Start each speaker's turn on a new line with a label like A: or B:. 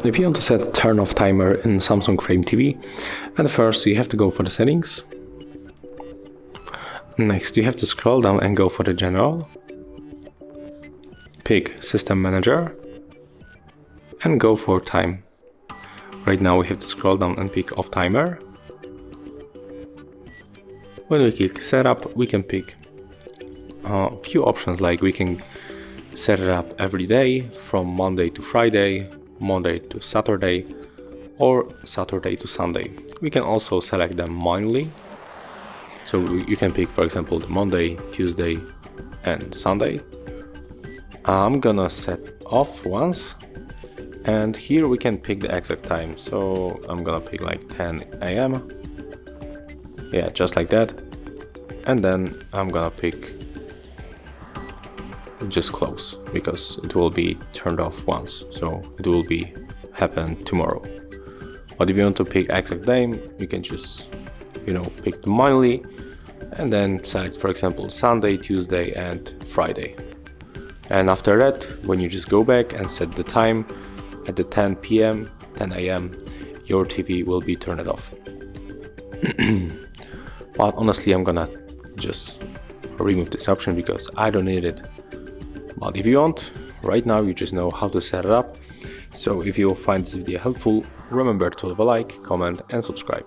A: if you want to set turn off timer in Samsung Frame TV, at first you have to go for the settings. Next you have to scroll down and go for the general. Pick System Manager and go for time. Right now we have to scroll down and pick off timer. When we click setup, we can pick a few options, like we can set it up every day from Monday to Friday, Monday to Saturday, or Saturday to Sunday. We can also select them manually. So you can pick, for example, the Monday, Tuesday, and Sunday. I'm gonna set off once, and here we can pick the exact time. So I'm gonna pick like 10 AM. Yeah, just like that. And then I'm gonna pick just close, because it will be turned off once, so it will be happen tomorrow. But if you want to pick exact time, you can just, pick them manually and then select, for example, Sunday, Tuesday, and Friday. And after that, when you just go back and set the time at the 10 AM, your TV will be turned off. But honestly, I'm gonna just remove this option because I don't need it. But if you want, right now you just know how to set it up. So if you find this video helpful, remember to leave a like, comment, and subscribe.